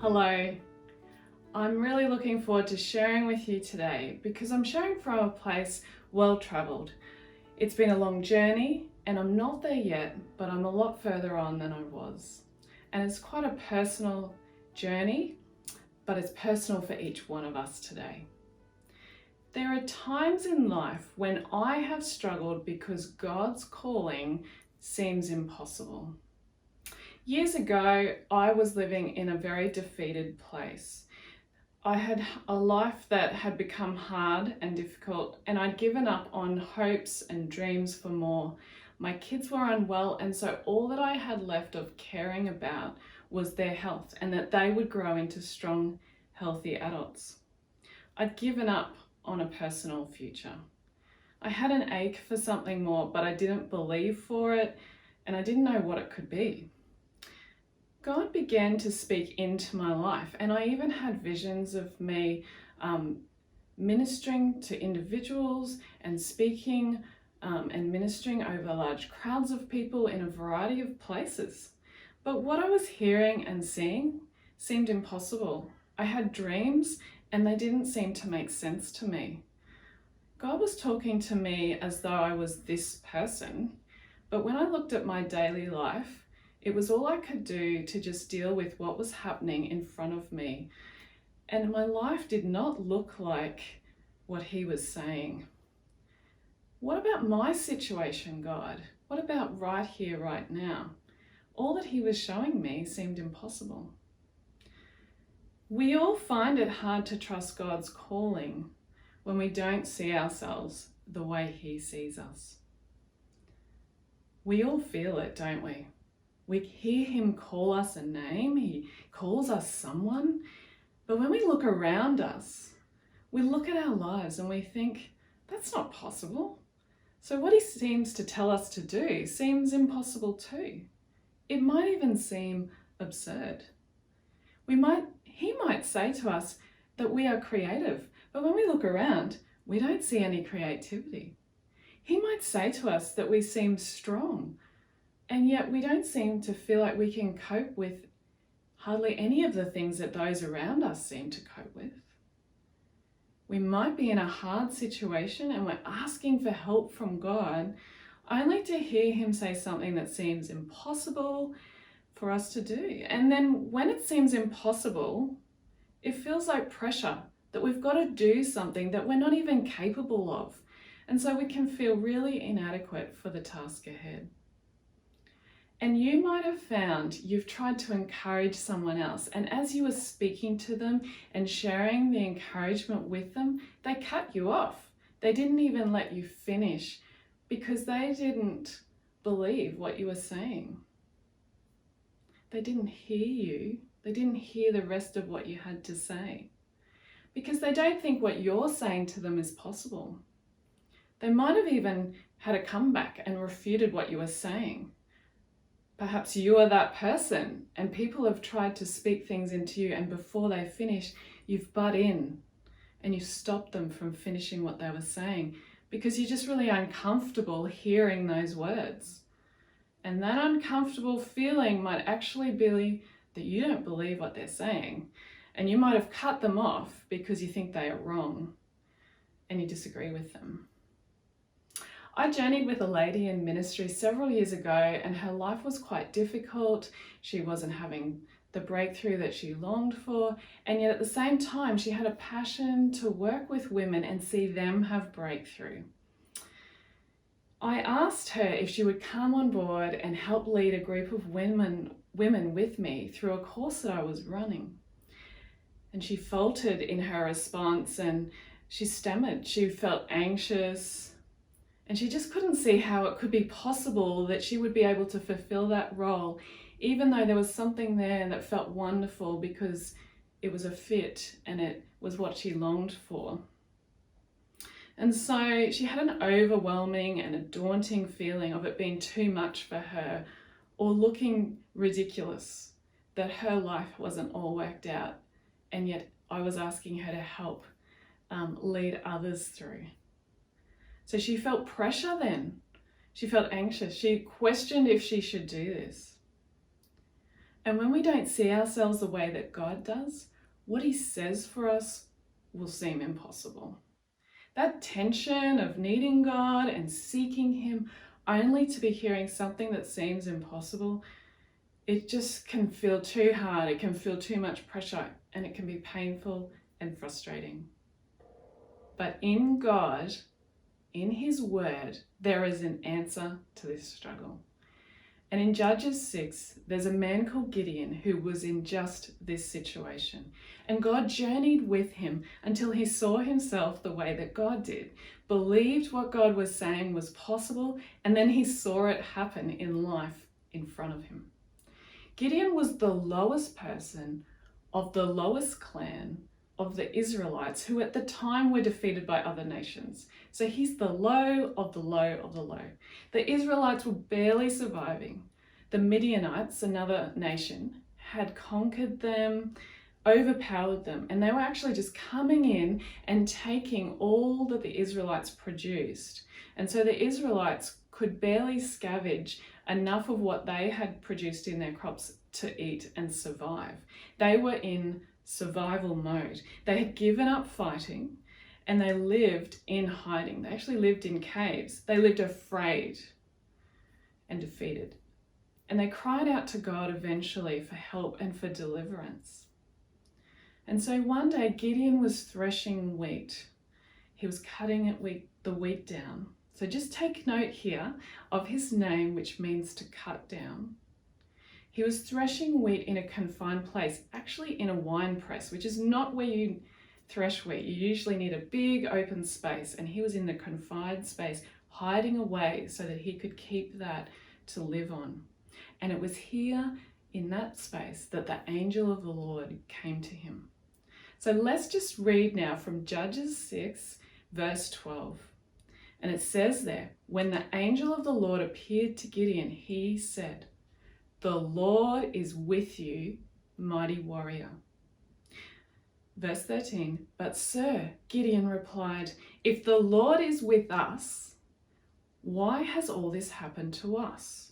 Hello, I'm really looking forward to sharing with you today because I'm sharing from a place well travelled. It's been a long journey and I'm not there yet, but I'm a lot further on than I was. And it's quite a personal journey, but it's personal for each one of us today. There are times in life when I have struggled because God's calling seems impossible. Years ago, I was living in a very defeated place. I had a life that had become hard and difficult, and I'd given up on hopes and dreams for more. My kids were unwell, and so all that I had left of caring about was their health and that they would grow into strong, healthy adults. I'd given up on a personal future. I had an ache for something more, but I didn't believe for it, and I didn't know what it could be. God began to speak into my life, and I even had visions of me ministering to individuals and speaking and ministering over large crowds of people in a variety of places. But what I was hearing and seeing seemed impossible. I had dreams and they didn't seem to make sense to me. God was talking to me as though I was this person, but when I looked at my daily life, it was all I could do to just deal with what was happening in front of me. And my life did not look like what he was saying. What about my situation, God? What about right here, right now? All that he was showing me seemed impossible. We all find it hard to trust God's calling when we don't see ourselves the way he sees us. We all feel it, don't we? We hear him call us a name, he calls us someone, but when we look around us, we look at our lives and we think, that's not possible. So what he seems to tell us to do seems impossible too. It might even seem absurd. He might say to us that we are creative, but when we look around, we don't see any creativity. He might say to us that we seem strong, and yet we don't seem to feel like we can cope with hardly any of the things that those around us seem to cope with. We might be in a hard situation and we're asking for help from God, only to hear him say something that seems impossible for us to do. And then when it seems impossible, it feels like pressure that we've got to do something that we're not even capable of. And so we can feel really inadequate for the task ahead. And you might have found you've tried to encourage someone else, and as you were speaking to them and sharing the encouragement with them, they cut you off. They didn't even let you finish because they didn't believe what you were saying. They didn't hear you. They didn't hear the rest of what you had to say because they don't think what you're saying to them is possible. They might have even had a comeback and refuted what you were saying. Perhaps you are that person and people have tried to speak things into you, and before they finish, you've butt in and you stop them from finishing what they were saying because you're just really uncomfortable hearing those words. And that uncomfortable feeling might actually be that you don't believe what they're saying, and you might have cut them off because you think they are wrong and you disagree with them. I journeyed with a lady in ministry several years ago, and her life was quite difficult. She wasn't having the breakthrough that she longed for, and yet at the same time, she had a passion to work with women and see them have breakthrough. I asked her if she would come on board and help lead a group of women with me through a course that I was running. And she faltered in her response and she stammered. She felt anxious. And she just couldn't see how it could be possible that she would be able to fulfill that role, even though there was something there that felt wonderful because it was a fit and it was what she longed for. And so she had an overwhelming and a daunting feeling of it being too much for her or looking ridiculous, that her life wasn't all worked out. And yet I was asking her to help lead others through. So she felt pressure then. She felt anxious. She questioned if she should do this. And when we don't see ourselves the way that God does, what he says for us will seem impossible. That tension of needing God and seeking him only to be hearing something that seems impossible, it just can feel too hard, it can feel too much pressure, and it can be painful and frustrating. But in God, in his word, there is an answer to this struggle. And in Judges 6, there's a man called Gideon who was in just this situation. And God journeyed with him until he saw himself the way that God did, believed what God was saying was possible, and then he saw it happen in life in front of him. Gideon was the lowest person of the lowest clan of the Israelites, who at the time were defeated by other nations. So he's the low of the low of the low. The Israelites were barely surviving. The Midianites, another nation, had conquered them, overpowered them, and they were actually just coming in and taking all that the Israelites produced. And so the Israelites could barely scavenge enough of what they had produced in their crops to eat and survive. They were in survival mode. They had given up fighting and they lived in hiding. They actually lived in caves. They lived afraid and defeated. And they cried out to God eventually for help and for deliverance. And so one day Gideon was threshing wheat. He was cutting the wheat down. So just take note here of his name, which means to cut down. He was threshing wheat in a confined place, actually in a wine press, which is not where you thresh wheat. You usually need a big open space, and he was in the confined space, hiding away so that he could keep that to live on. And it was here in that space that the angel of the Lord came to him. So let's just read now from Judges 6, verse 12. And it says there, when the angel of the Lord appeared to Gideon, he said, "The Lord is with you, mighty warrior." Verse 13, but sir, Gideon replied, if the Lord is with us, why has all this happened to us?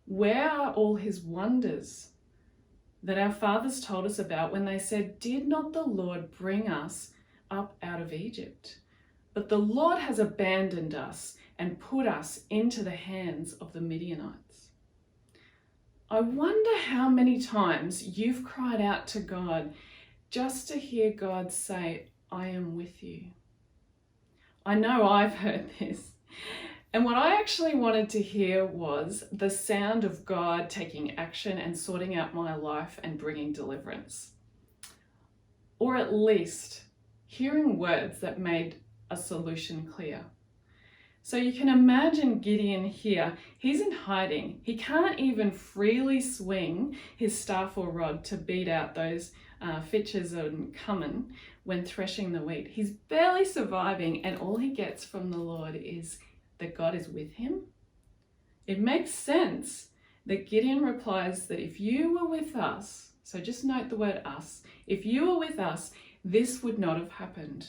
Where are all his wonders that our fathers told us about when they said, did not the Lord bring us up out of Egypt? But the Lord has abandoned us and put us into the hands of the Midianites. I wonder how many times you've cried out to God just to hear God say, I am with you. I know I've heard this. And what I actually wanted to hear was the sound of God taking action and sorting out my life and bringing deliverance. Or at least hearing words that made a solution clear. So you can imagine Gideon here. He's in hiding. He can't even freely swing his staff or rod to beat out those fitches and cumin when threshing the wheat. He's barely surviving, and all he gets from the Lord is that God is with him. It makes sense that Gideon replies that if you were with us, so just note the word us, if you were with us, this would not have happened.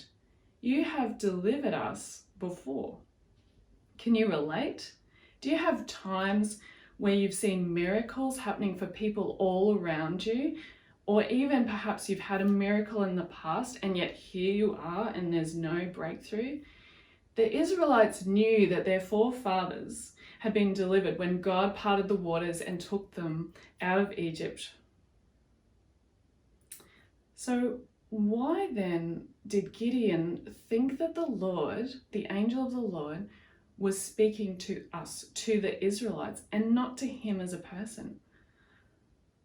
You have delivered us before. Can you relate? Do you have times where you've seen miracles happening for people all around you? Or even perhaps you've had a miracle in the past and yet here you are and there's no breakthrough? The Israelites knew that their forefathers had been delivered when God parted the waters and took them out of Egypt. So why then did Gideon think that the Lord, the angel of the Lord, was speaking to us, to the Israelites, and not to him as a person?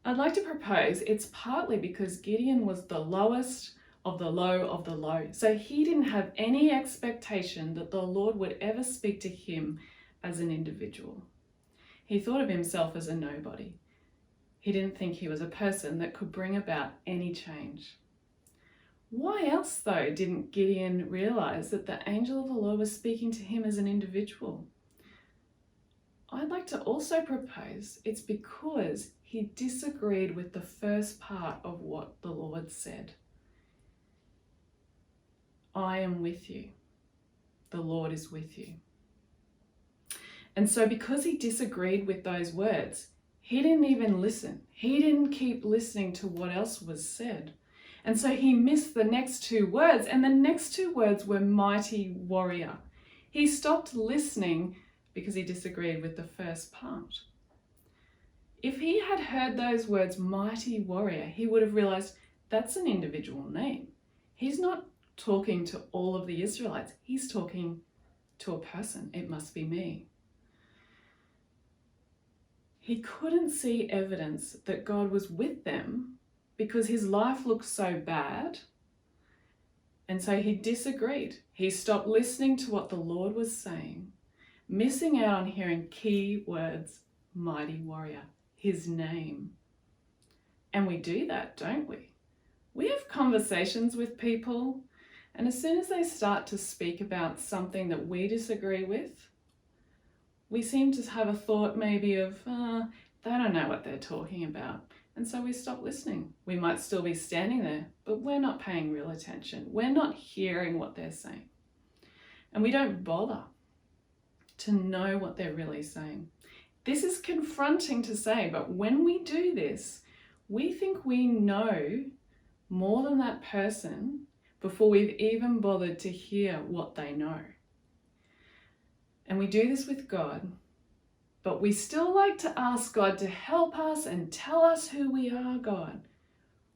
I'd like to propose it's partly because Gideon was the lowest of the low of the low. So he didn't have any expectation that the Lord would ever speak to him as an individual. He thought of himself as a nobody. He didn't think he was a person that could bring about any change. Why else, though, didn't Gideon realize that the angel of the Lord was speaking to him as an individual? I'd like to also propose it's because he disagreed with the first part of what the Lord said. I am with you. The Lord is with you. And so because he disagreed with those words, he didn't even listen. He didn't keep listening to what else was said. And so he missed the next two words, and the next two words were mighty warrior. He stopped listening because he disagreed with the first part. If he had heard those words, mighty warrior, he would have realized that's an individual name. He's not talking to all of the Israelites. He's talking to a person. It must be me. He couldn't see evidence that God was with them because his life looked so bad. And so he disagreed. He stopped listening to what the Lord was saying, missing out on hearing key words, mighty warrior, his name. And we do that, don't we? We have conversations with people, and as soon as they start to speak about something that we disagree with, we seem to have a thought maybe of, they don't know what they're talking about. And so we stop listening. We might still be standing there, but we're not paying real attention. We're not hearing what they're saying. And we don't bother to know what they're really saying. This is confronting to say, but when we do this, we think we know more than that person before we've even bothered to hear what they know. And we do this with God, but we still like to ask God to help us and tell us who we are, God.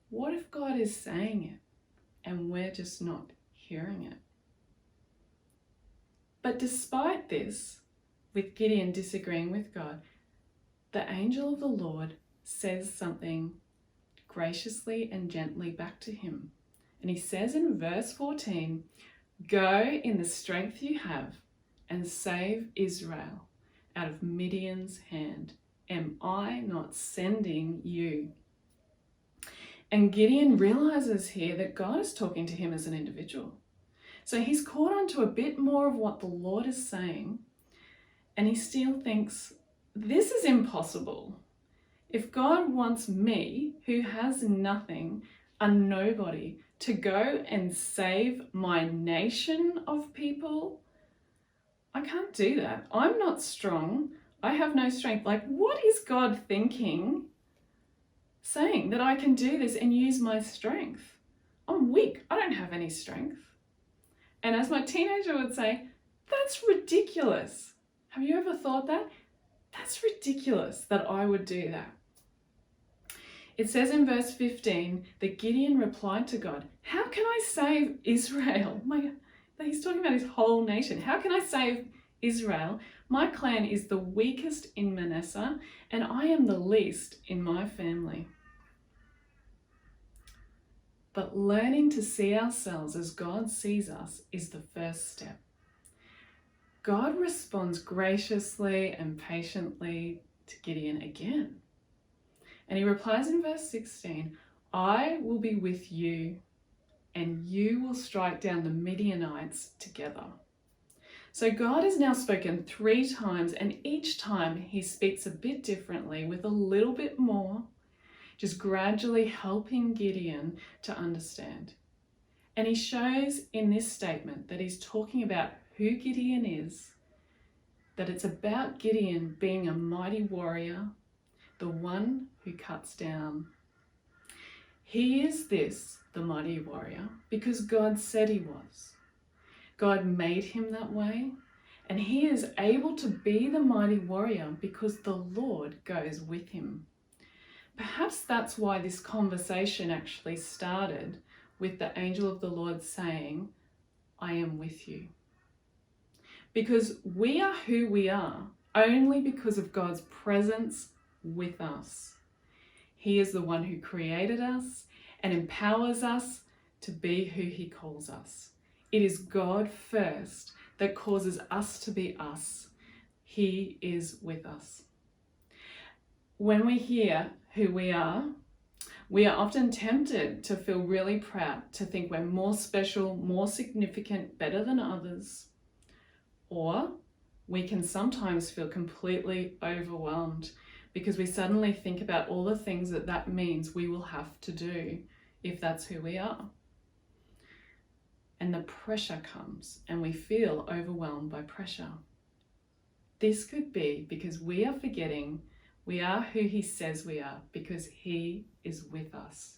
What if God is saying it and we're just not hearing it? But despite this, with Gideon disagreeing with God, the angel of the Lord says something graciously and gently back to him. And he says in verse 14, "Go in the strength you have and save Israel out of Midian's hand. Am I not sending you?" And Gideon realizes here that God is talking to him as an individual. So he's caught on to a bit more of what the Lord is saying, and he still thinks, this is impossible. If God wants me, who has nothing, a nobody, to go and save my nation of people, I can't do that. I'm not strong. I have no strength. Like, what is God thinking, saying that I can do this and use my strength? I'm weak. I don't have any strength. And as my teenager would say, that's ridiculous. Have you ever thought that? That's ridiculous that I would do that. It says in verse 15 that Gideon replied to God, how can I save Israel? He's talking about his whole nation. How can I save Israel? My clan is the weakest in Manasseh, and I am the least in my family. But learning to see ourselves as God sees us is the first step. God responds graciously and patiently to Gideon again. And he replies in verse 16, I will be with you, and you will strike down the Midianites together. So God has now spoken 3 times, and each time he speaks a bit differently with a little bit more, just gradually helping Gideon to understand. And he shows in this statement that he's talking about who Gideon is, that it's about Gideon being a mighty warrior, the one who cuts down. He is this, the mighty warrior, because God said he was. God made him that way, and he is able to be the mighty warrior because the Lord goes with him. Perhaps that's why this conversation actually started with the angel of the Lord saying, I am with you. Because we are who we are only because of God's presence with us. He is the one who created us and empowers us to be who he calls us. It is God first that causes us to be us. He is with us. When we hear who we are often tempted to feel really proud, to think we're more special, more significant, better than others. Or we can sometimes feel completely overwhelmed because we suddenly think about all the things that means we will have to do if that's who we are. And the pressure comes and we feel overwhelmed by pressure. This could be because we are forgetting We are who he says we are because he is with us.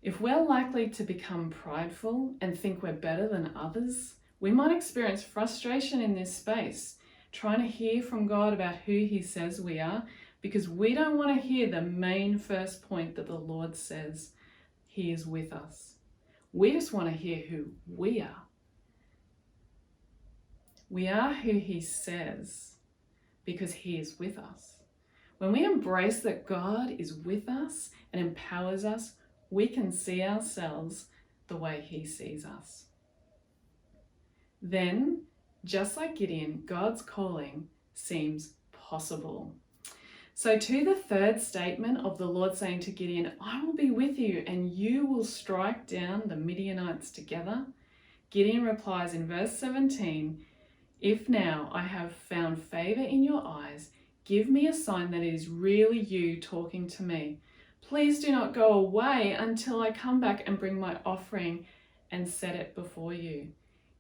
If we're likely to become prideful and think we're better than others, we might experience frustration in this space, trying to hear from God about who he says we are, because we don't want to hear the main first point that the Lord says he is with us. We just want to hear who we are. We are who he says because he is with us. When we embrace that God is with us and empowers us, we can see ourselves the way he sees us. Then, just like Gideon, God's calling seems possible. So to the third statement of the Lord saying to Gideon, I will be with you and you will strike down the Midianites together, Gideon replies in verse 17, if now I have found favor in your eyes, give me a sign that it is really you talking to me. Please do not go away until I come back and bring my offering and set it before you.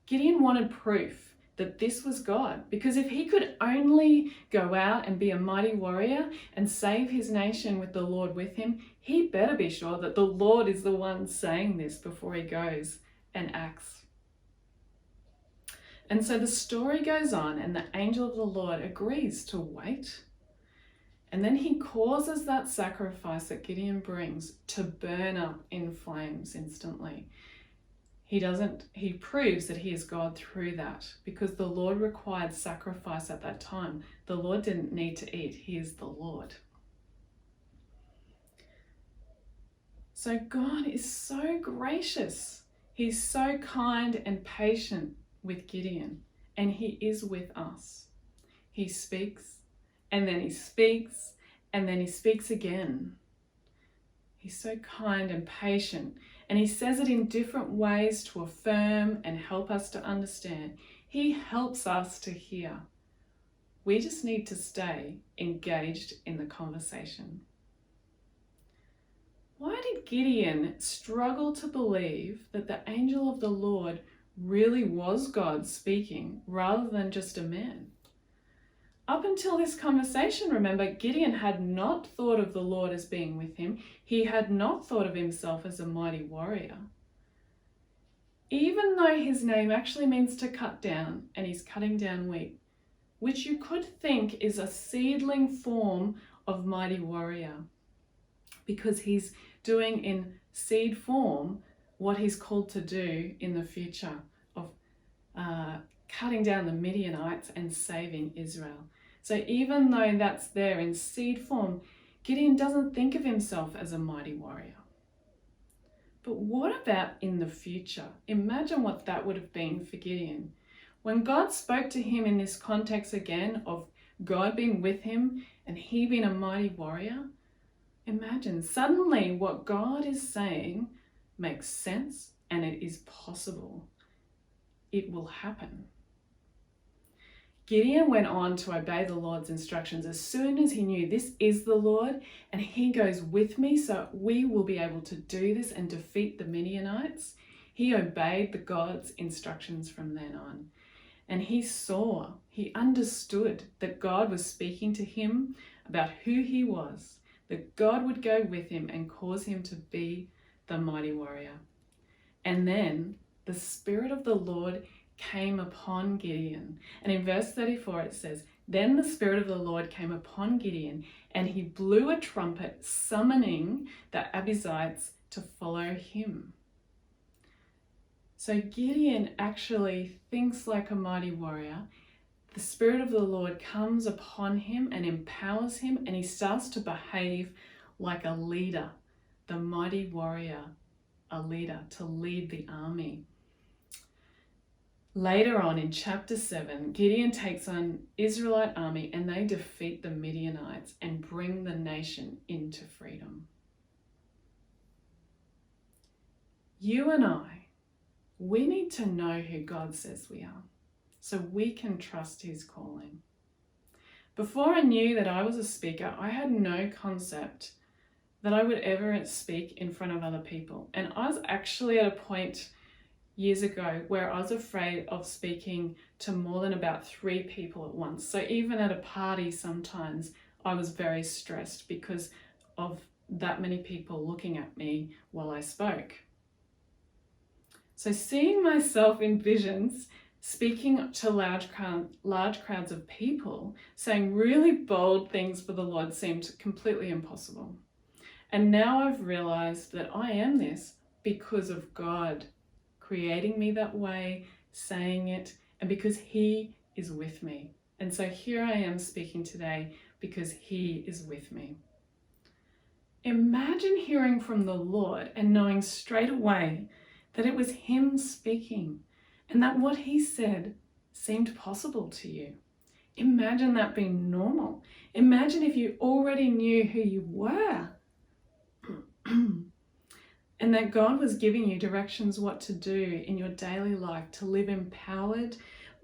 Gideon wanted proof that this was God, because if he could only go out and be a mighty warrior and save his nation with the Lord with him, he better be sure that the Lord is the one saying this before he goes and acts. And so the story goes on, and the angel of the Lord agrees to wait. And then he causes that sacrifice that Gideon brings to burn up in flames instantly. He proves that he is God through that, because the Lord required sacrifice at that time. The Lord didn't need to eat. He is the Lord. So God is so gracious. He's so kind and patient with Gideon, and he is with us. He speaks, and then he speaks, and then he speaks again. He's so kind and patient, and he says it in different ways to affirm and help us to understand. He helps us to hear. We just need to stay engaged in the conversation. Why did Gideon struggle to believe that the angel of the Lord really was God speaking rather than just a man? Up until this conversation, remember, Gideon had not thought of the Lord as being with him. He had not thought of himself as a mighty warrior. Even though his name actually means to cut down, and he's cutting down wheat, which you could think is a seedling form of mighty warrior, because he's doing in seed form what he's called to do in the future of cutting down the Midianites and saving Israel. So even though that's there in seed form, Gideon doesn't think of himself as a mighty warrior. But what about in the future? Imagine what that would have been for Gideon. When God spoke to him in this context again of God being with him and he being a mighty warrior, imagine suddenly what God is saying makes sense and it is possible. It will happen. Gideon went on to obey the Lord's instructions as soon as he knew this is the Lord and he goes with me so we will be able to do this and defeat the Midianites. He obeyed the God's instructions from then on. And he understood that God was speaking to him about who he was, that God would go with him and cause him to be the mighty warrior. And then the Spirit of the Lord came upon Gideon. And in verse 34 it says, then the Spirit of the Lord came upon Gideon and he blew a trumpet summoning the Abiezrites to follow him. So Gideon actually thinks like a mighty warrior. The Spirit of the Lord comes upon him and empowers him, and he starts to behave like a leader, the mighty warrior, a leader to lead the army. Later on in chapter 7, Gideon takes on Israelite army and they defeat the Midianites and bring the nation into freedom. You and I, we need to know who God says we are so we can trust his calling. Before I knew that I was a speaker, I had no concept that I would ever speak in front of other people. And I was actually at a point years ago where I was afraid of speaking to more than about 3 people at once. So even at a party sometimes I was very stressed because of that many people looking at me while I spoke. So seeing myself in visions, speaking to large crowds of people, saying really bold things for the Lord seemed completely impossible. And now I've realized that I am this because of God creating me that way, saying it, and because He is with me. And so here I am speaking today because He is with me. Imagine hearing from the Lord and knowing straight away that it was Him speaking and that what He said seemed possible to you. Imagine that being normal. Imagine if you already knew who you were and that God was giving you directions what to do in your daily life to live empowered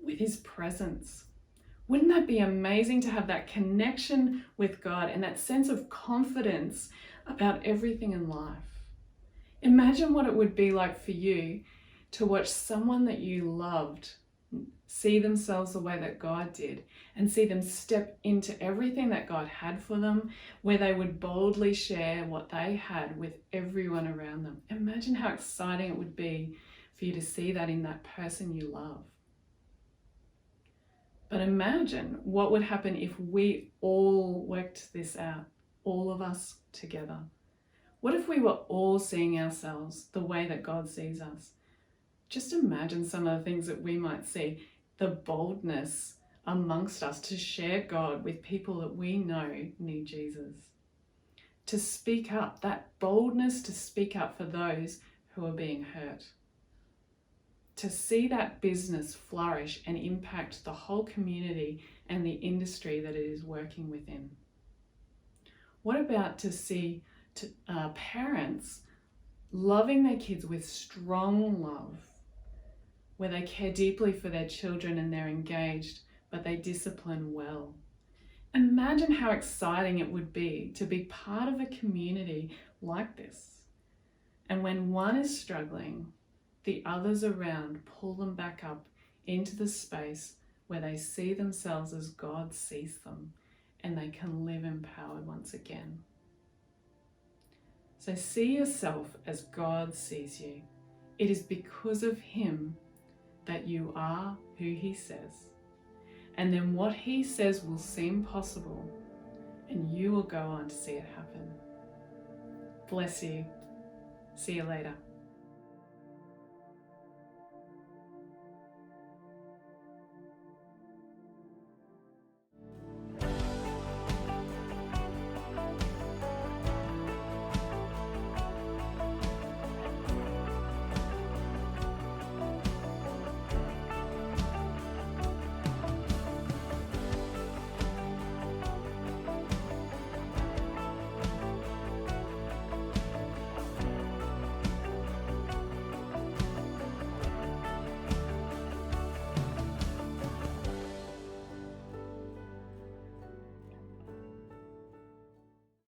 with His presence. Wouldn't that be amazing to have that connection with God and that sense of confidence about everything in life? Imagine what it would be like for you to watch someone that you loved see themselves the way that God did and see them step into everything that God had for them, where they would boldly share what they had with everyone around them. Imagine how exciting it would be for you to see that in that person you love. But imagine what would happen if we all worked this out, all of us together. What if we were all seeing ourselves the way that God sees us? Just imagine some of the things that we might see, the boldness amongst us to share God with people that we know need Jesus. To speak up, that boldness to speak up for those who are being hurt. To see that business flourish and impact the whole community and the industry that it is working within. What about to see parents loving their kids with strong love, where they care deeply for their children and they're engaged, but they discipline well? Imagine how exciting it would be to be part of a community like this. And when one is struggling, the others around pull them back up into the space where they see themselves as God sees them and they can live empowered once again. So see yourself as God sees you. It is because of Him that you are who He says. And then what He says will seem possible and you will go on to see it happen. Bless you. See you later.